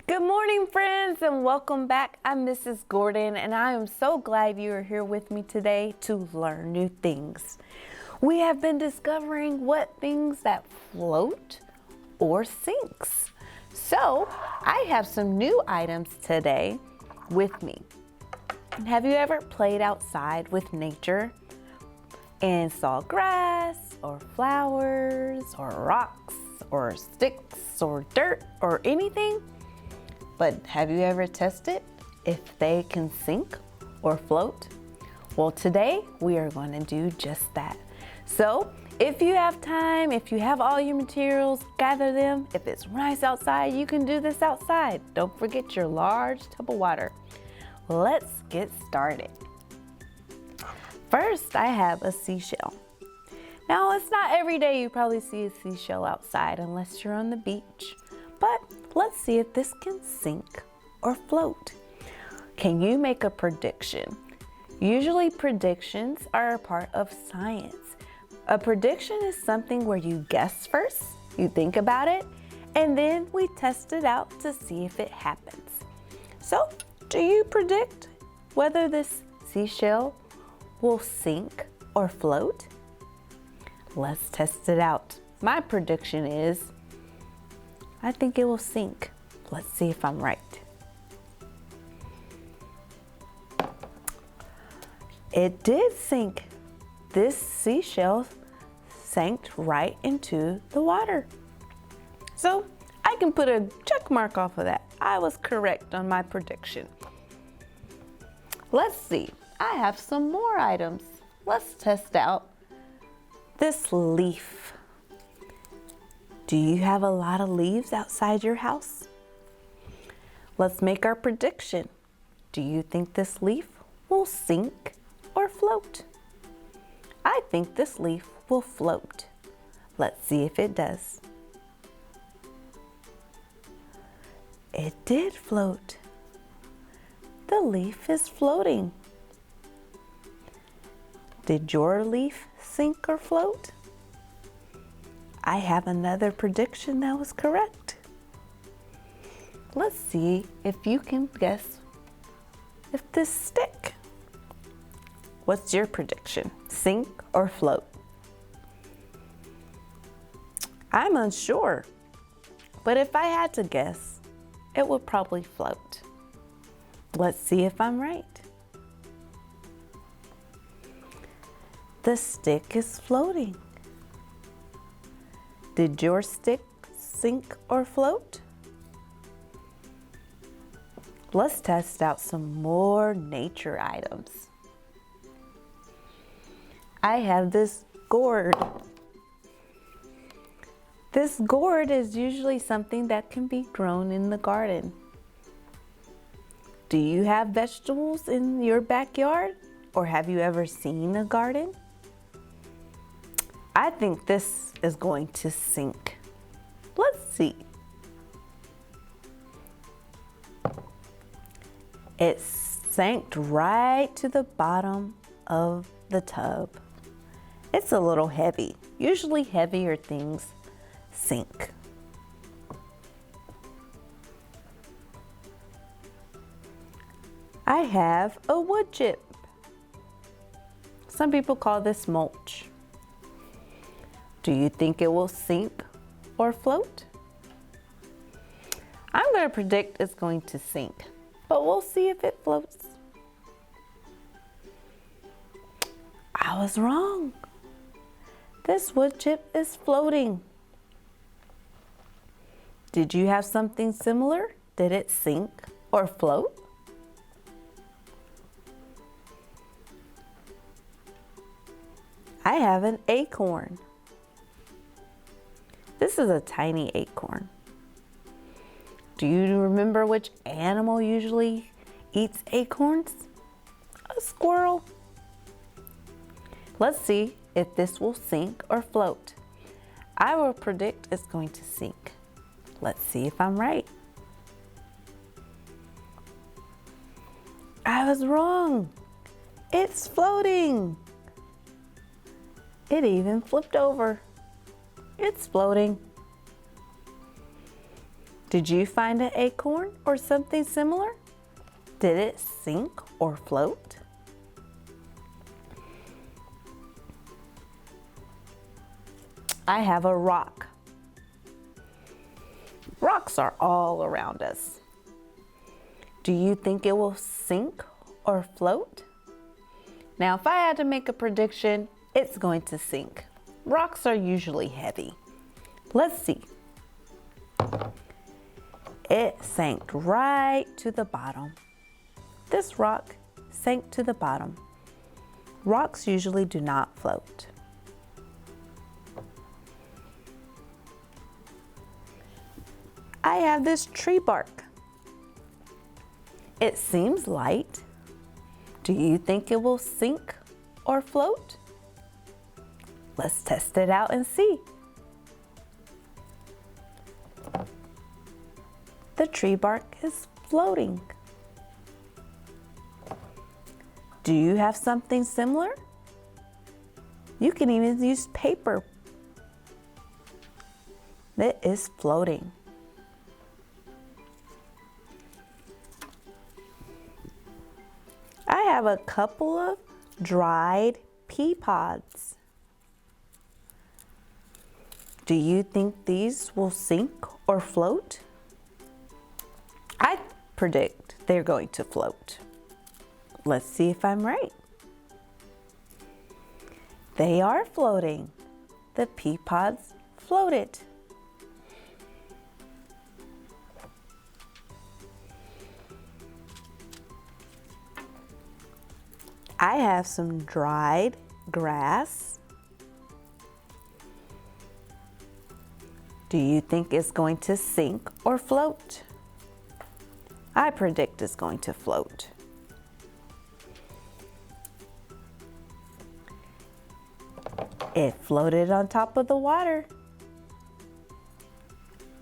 Good morning, friends, and welcome back. I'm Mrs. Gordon, and I am so glad you are here with me today to learn new things. We have been discovering what things that float or sinks. So I have some new items today with me. Have you ever played outside with nature and saw grass or flowers or rocks or sticks or dirt or anything? But have you ever tested if they can sink or float? Well, today we are going to do just that. So if you have time, if you have all your materials, gather them. If it's nice outside, you can do this outside. Don't forget your large tub of water. Let's get started. First, I have a seashell. Now, it's not every day you probably see a seashell outside unless you're on the beach. But let's see if this can sink or float. Can you make a prediction? Usually predictions are a part of science. A prediction is something where you guess first, you think about it, and then we test it out to see if it happens. So, do you predict whether this seashell will sink or float? Let's test it out. My prediction is I think it will sink. Let's see if I'm right. It did sink. This seashell sank right into the water. So I can put a check mark off of that. I was correct on my prediction. Let's see. I have some more items. Let's test out this leaf. Do you have a lot of leaves outside your house? Let's make our prediction. Do you think this leaf will sink or float? I think this leaf will float. Let's see if it does. It did float. The leaf is floating. Did your leaf sink or float? I have another prediction that was correct. Let's see if you can guess if this stick. What's your prediction? Sink or float? I'm unsure, but if I had to guess, it would probably float. Let's see if I'm right. The stick is floating. Did your stick sink or float? Let's test out some more nature items. I have this gourd. This gourd is usually something that can be grown in the garden. Do you have vegetables in your backyard? Or have you ever seen a garden? I think this is going to sink. Let's see. It sank right to the bottom of the tub. It's a little heavy. Usually heavier things sink. I have a wood chip. Some people call this mulch. Do you think it will sink or float? I'm going to predict it's going to sink, but we'll see if it floats. I was wrong. This wood chip is floating. Did you have something similar? Did it sink or float? I have an acorn. This is a tiny acorn. Do you remember which animal usually eats acorns? A squirrel. Let's see if this will sink or float. I will predict it's going to sink. Let's see if I'm right. I was wrong. It's floating. It even flipped over. It's floating. Did you find an acorn or something similar? Did it sink or float? I have a rock. Rocks are all around us. Do you think it will sink or float? Now, if I had to make a prediction, it's going to sink. Rocks are usually heavy. Let's see. It sank right to the bottom. This rock sank to the bottom. Rocks usually do not float. I have this tree bark. It seems light. Do you think it will sink or float? Let's test it out and see. The tree bark is floating. Do you have something similar? You can even use paper. It is floating. I have a couple of dried pea pods. Do you think these will sink or float? I predict they're going to float. Let's see if I'm right. They are floating. The pea pods floated. I have some dried grass. Do you think it's going to sink or float? I predict it's going to float. It floated on top of the water.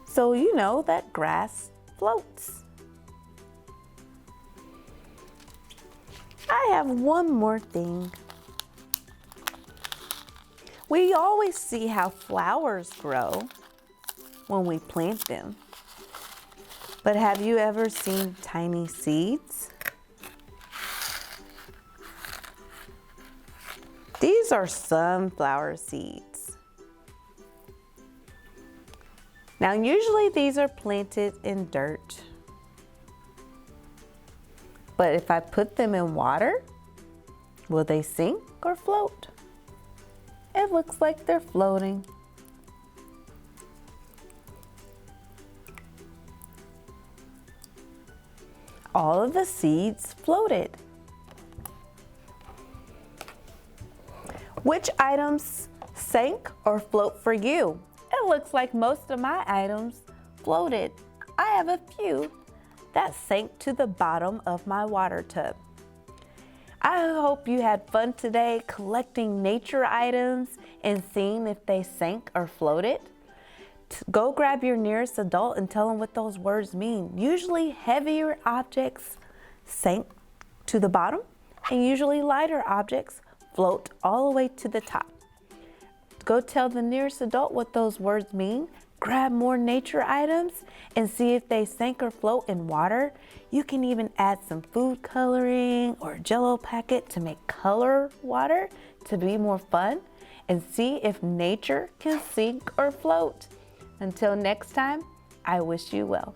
So you know that grass floats. I have one more thing. We always see how flowers grow when we plant them. But have you ever seen tiny seeds? These are sunflower seeds. Now, usually these are planted in dirt. But if I put them in water, will they sink or float? It looks like they're floating. All of the seeds floated. Which items sank or float for you? It looks like most of my items floated. I have a few that sank to the bottom of my water tub. I hope you had fun today collecting nature items and seeing if they sank or floated. Go grab your nearest adult and tell them what those words mean. Usually heavier objects sank to the bottom and usually lighter objects float all the way to the top. Go tell the nearest adult what those words mean. Grab more nature items and see if they sink or float in water. You can even add some food coloring or Jell-O packet to make color water to be more fun and see if nature can sink or float. Until next time, I wish you well.